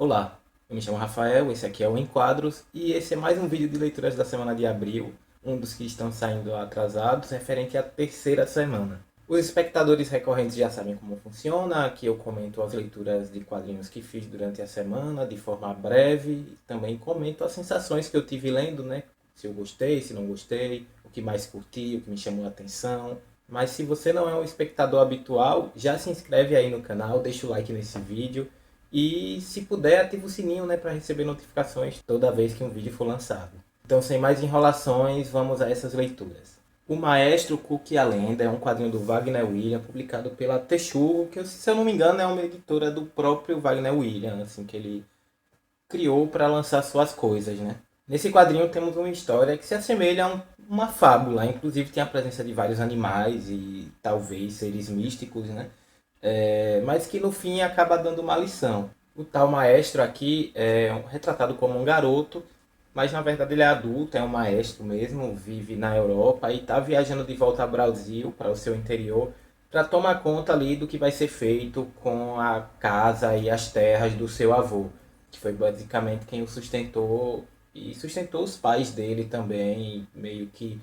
Olá, eu me chamo Rafael, esse aqui é o Enquadros e esse é mais um vídeo de leituras da semana de abril, um dos que estão saindo atrasados, referente à terceira semana. Os espectadores recorrentes já sabem como funciona, aqui eu comento as leituras de quadrinhos que fiz durante a semana de forma breve, e também comento as sensações que eu tive lendo, né? Se eu gostei, se não gostei, o que mais curti, o que me chamou a atenção. Mas se você não é um espectador habitual, já se inscreve aí no canal, deixa o like nesse vídeo e se puder, ativa o sininho, né, para receber notificações toda vez que um vídeo for lançado. Então, sem mais enrolações, vamos a essas leituras. O Maestro Cook e a Lenda é um quadrinho do Wagner William, publicado pela Texugo, que, se eu não me engano, é uma editora do próprio Wagner William, assim, que ele criou para lançar suas coisas, né? Nesse quadrinho temos uma história que se assemelha a uma fábula, inclusive tem a presença de vários animais e talvez seres místicos, né? Mas que no fim acaba dando uma lição. O tal maestro aqui é retratado como um garoto, mas na verdade ele é adulto, é um maestro mesmo, vive na Europa e está viajando de volta ao Brasil, para o seu interior, para tomar conta ali do que vai ser feito com a casa e as terras do seu avô, que foi basicamente quem o sustentou e sustentou os pais dele também, meio que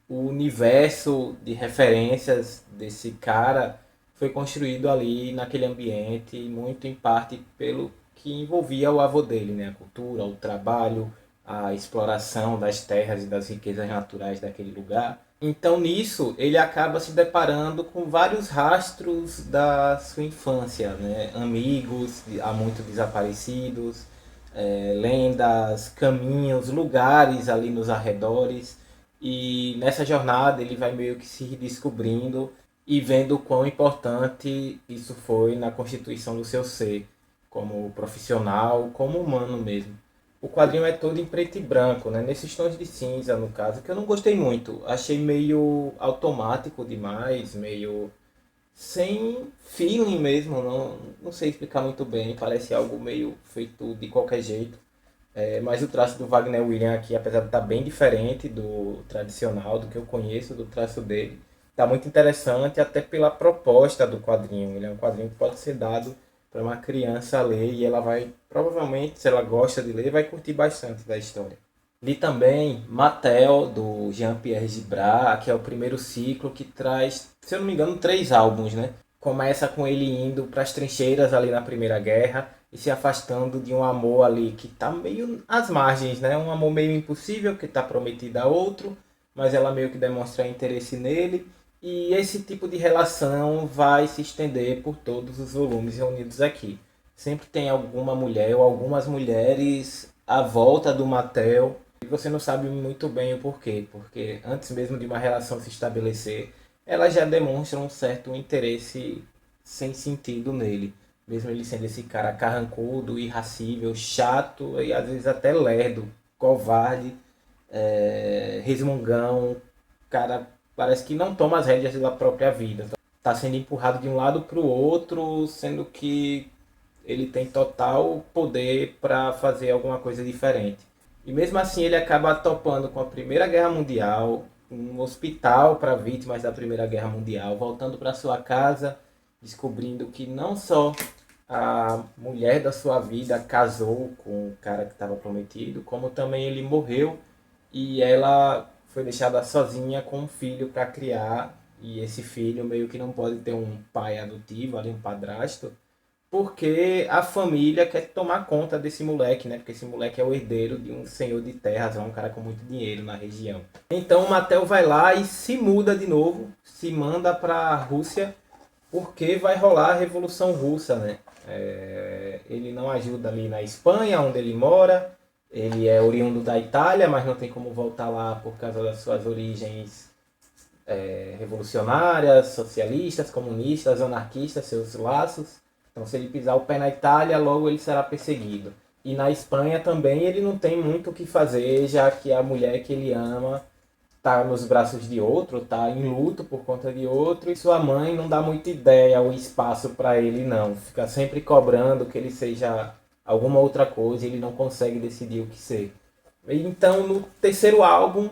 o universo de referências desse cara foi construído ali naquele ambiente, muito em parte pelo que envolvia o avô dele, né? A cultura, o trabalho, a exploração das terras e das riquezas naturais daquele lugar. Então nisso ele acaba se deparando com vários rastros da sua infância, né? Amigos há muito desaparecidos, lendas, caminhos, lugares ali nos arredores. E nessa jornada ele vai meio que se redescobrindo e vendo o quão importante isso foi na constituição do seu ser, como profissional, como humano mesmo. O quadrinho é todo em preto e branco, né? Nesses tons de cinza, no caso, que eu não gostei muito. Achei meio automático demais, meio sem feeling mesmo, não sei explicar muito bem. Parece algo meio feito de qualquer jeito. Mas o traço do Wagner William aqui, apesar de estar bem diferente do tradicional, do que eu conheço, do traço dele, está muito interessante até pela proposta do quadrinho. Ele é um quadrinho que pode ser dado para uma criança ler e ela vai, provavelmente, se ela gosta de ler, vai curtir bastante da história. Li também Matel, do Jean-Pierre Gibrat, que é o primeiro ciclo que traz, se eu não me engano, 3 álbuns, né? Começa com ele indo para as trincheiras ali na Primeira Guerra e se afastando de um amor ali que tá meio às margens, né? Um amor meio impossível que tá prometido a outro, mas ela meio que demonstra interesse nele. E esse tipo de relação vai se estender por todos os volumes reunidos aqui. Sempre tem alguma mulher ou algumas mulheres à volta do Matel e você não sabe muito bem o porquê, porque antes mesmo de uma relação se estabelecer, ela já demonstra um certo interesse sem sentido nele. Mesmo ele sendo esse cara carrancudo, irracível, chato e às vezes até lerdo, covarde, resmungão, cara parece que não toma as rédeas da própria vida. Tá sendo empurrado de um lado para o outro, sendo que ele tem total poder para fazer alguma coisa diferente. E mesmo assim ele acaba topando com a Primeira Guerra Mundial, um hospital para vítimas da Primeira Guerra Mundial, voltando para sua casa, descobrindo que não só a mulher da sua vida casou com o cara que estava prometido, como também ele morreu e ela foi deixada sozinha com um filho para criar. E esse filho meio que não pode ter um pai adotivo, ali um padrasto, porque a família quer tomar conta desse moleque, né? Porque esse moleque é o herdeiro de um senhor de terras, é um cara com muito dinheiro na região. Então o Matel vai lá e se muda de novo, se manda para a Rússia, porque vai rolar a Revolução Russa, né? Ele não ajuda ali na Espanha, onde ele mora. Ele é oriundo da Itália, mas não tem como voltar lá por causa das suas origens revolucionárias, socialistas, comunistas, anarquistas, seus laços. Então, se ele pisar o pé na Itália, logo ele será perseguido. E na Espanha também ele não tem muito o que fazer, já que a mulher que ele ama está nos braços de outro, está em luto por conta de outro, e sua mãe não dá muita ideia ou espaço para ele, não. Fica sempre cobrando que ele seja alguma outra coisa e ele não consegue decidir o que ser. Então, no terceiro álbum,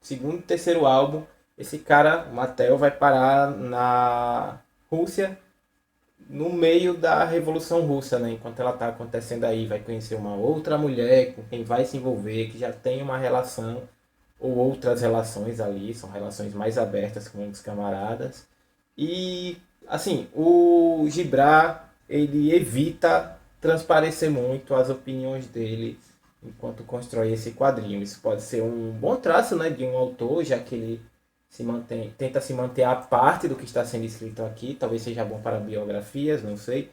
segundo e terceiro álbum, esse cara, o Matel, vai parar na Rússia, no meio da Revolução Russa, né? Enquanto ela está acontecendo aí, vai conhecer uma outra mulher com quem vai se envolver, que já tem uma relação ou outras relações ali, são relações mais abertas com os camaradas. E, assim, o Gibran, ele evita transparecer muito as opiniões dele enquanto constrói esse quadrinho. Isso pode ser um bom traço, né, de um autor, já que ele tenta se manter à parte do que está sendo escrito aqui. Talvez seja bom para biografias, não sei.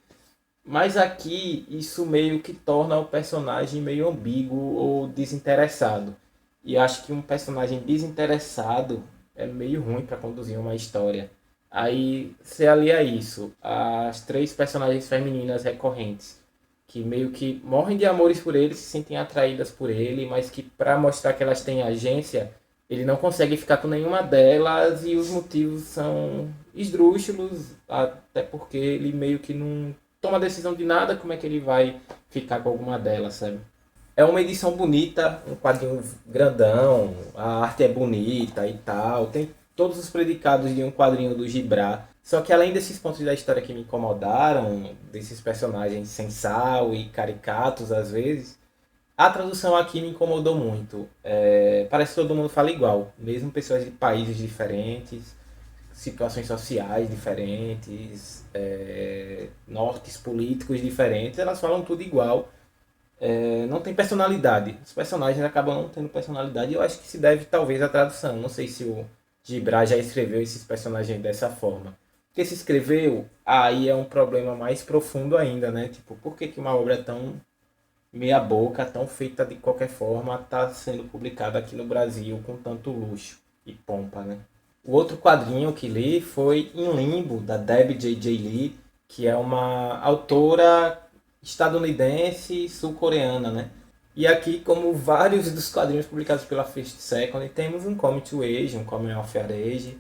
Mas aqui isso meio que torna o personagem meio ambíguo ou desinteressado. E acho que um personagem desinteressado é meio ruim para conduzir uma história. Aí se alia a isso, as três personagens femininas recorrentes, que meio que morrem de amores por ele, se sentem atraídas por ele, mas que para mostrar que elas têm agência, ele não consegue ficar com nenhuma delas e os motivos são esdrúxulos, até porque ele meio que não toma decisão de nada, como é que ele vai ficar com alguma delas, sabe? É uma edição bonita, um quadrinho grandão, a arte é bonita e tal, tem todos os predicados de um quadrinho do Gibran. Só que além desses pontos da história que me incomodaram, desses personagens sem sal e caricatos às vezes, a tradução aqui me incomodou muito. Parece que todo mundo fala igual, mesmo pessoas de países diferentes, situações sociais diferentes, nortes políticos diferentes, elas falam tudo igual. Não tem personalidade. Os personagens acabam não tendo personalidade. Eu acho que se deve talvez à tradução. Não sei se o Gibran já escreveu esses personagens dessa forma. Porque se escreveu, aí é um problema mais profundo ainda, né? Tipo, por que uma obra tão meia boca, tão feita de qualquer forma, está sendo publicada aqui no Brasil com tanto luxo e pompa, né? O outro quadrinho que li foi Em Limbo, da Debbie J.J. Lee, que é uma autora estadunidense sul-coreana, né? E aqui, como vários dos quadrinhos publicados pela First Second, temos um Coming to Age, um Coming of Age,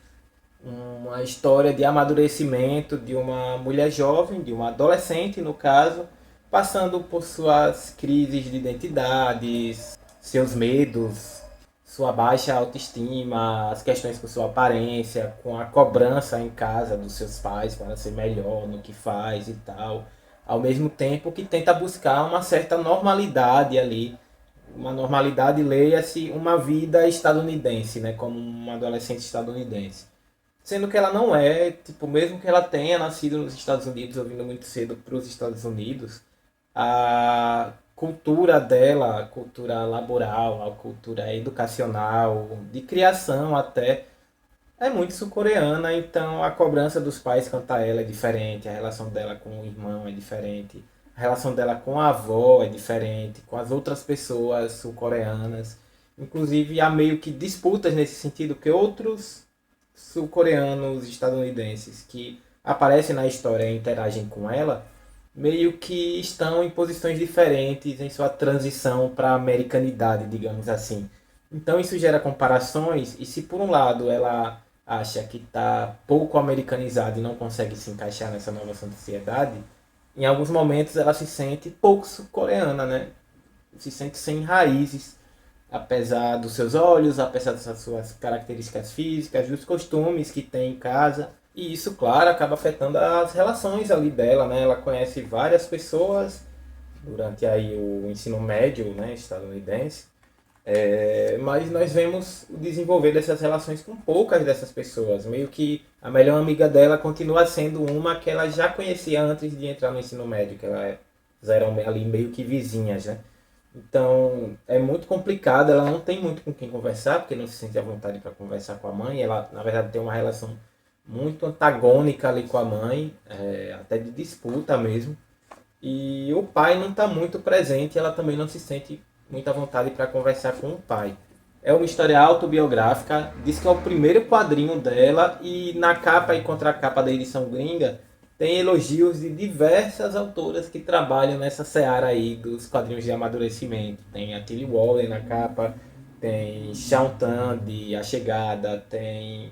uma história de amadurecimento de uma mulher jovem, de uma adolescente no caso, passando por suas crises de identidades, seus medos, sua baixa autoestima, as questões com sua aparência, com a cobrança em casa dos seus pais para ser melhor no que faz e tal. Ao mesmo tempo que tenta buscar uma certa normalidade ali, uma normalidade, leia-se, uma vida estadunidense, né, como uma adolescente estadunidense. Sendo que ela não é, tipo, mesmo que ela tenha nascido nos Estados Unidos, ou vindo muito cedo para os Estados Unidos, a cultura dela, a cultura laboral, a cultura educacional, de criação até, é muito sul-coreana, então a cobrança dos pais quanto a ela é diferente, a relação dela com o irmão é diferente, a relação dela com a avó é diferente, com as outras pessoas sul-coreanas. Inclusive há meio que disputas nesse sentido que outros sul-coreanos estadunidenses que aparecem na história e interagem com ela, meio que estão em posições diferentes em sua transição para a americanidade, digamos assim. Então isso gera comparações, e se por um lado ela acha que está pouco americanizada e não consegue se encaixar nessa nova sociedade, em alguns momentos ela se sente pouco sul-coreana, né? Se sente sem raízes, apesar dos seus olhos, apesar das suas características físicas, dos costumes que tem em casa. E isso, claro, acaba afetando as relações ali dela, né? Ela conhece várias pessoas durante aí o ensino médio, né, estadunidense. Mas nós vemos o desenvolver dessas relações com poucas dessas pessoas. Meio que a melhor amiga dela continua sendo uma que ela já conhecia antes de entrar no ensino médio, que elas eram ali meio que vizinhas, né? Então é muito complicado, ela não tem muito com quem conversar, porque não se sente à vontade para conversar com a mãe. Ela, na verdade, tem uma relação muito antagônica ali com a mãe, até de disputa mesmo. E o pai não está muito presente, ela também não se sente muita vontade para conversar com o pai. É uma história autobiográfica, diz que é o primeiro quadrinho dela, e na capa e contracapa da edição gringa tem elogios de diversas autoras que trabalham nessa seara aí dos quadrinhos de amadurecimento. Tem a Tilly Wallen na capa, tem Shaun Tan de A Chegada, tem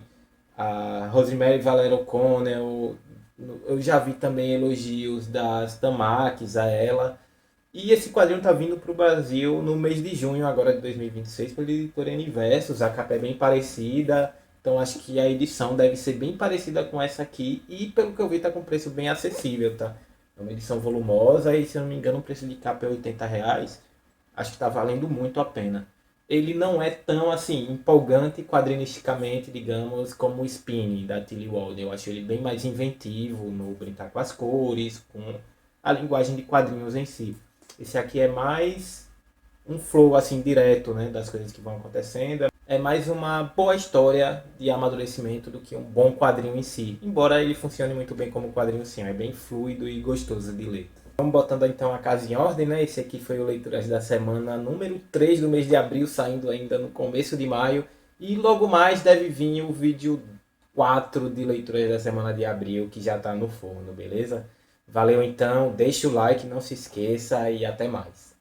a Rosemary Valero O'Connell. Eu já vi também elogios das Tamakis a ela. E esse quadrinho está vindo para o Brasil no mês de junho agora de 2026 pela editora Universos. A capa é bem parecida, Então acho que a edição deve ser bem parecida com essa aqui e pelo que eu vi tá com preço bem acessível, tá? É uma edição volumosa e se eu não me engano o preço de capa é R$ 80. Acho que tá valendo muito a pena. Ele não é tão assim empolgante quadrinisticamente, digamos, como o Spinning da Tilly Walden. Eu acho ele bem mais inventivo no brincar com as cores, com a linguagem de quadrinhos em si. Esse aqui é mais um flow assim direto, né, das coisas que vão acontecendo. É mais uma boa história de amadurecimento do que um bom quadrinho em si. Embora ele funcione muito bem como quadrinho sim, é bem fluido e gostoso de ler. Vamos botando então a casa em ordem, né? Esse aqui foi o Leituras da Semana número 3 do mês de abril, saindo ainda no começo de maio. E logo mais deve vir o vídeo 4 de Leituras da Semana de abril, que já está no forno, beleza? Valeu então, deixa o like, não se esqueça e até mais.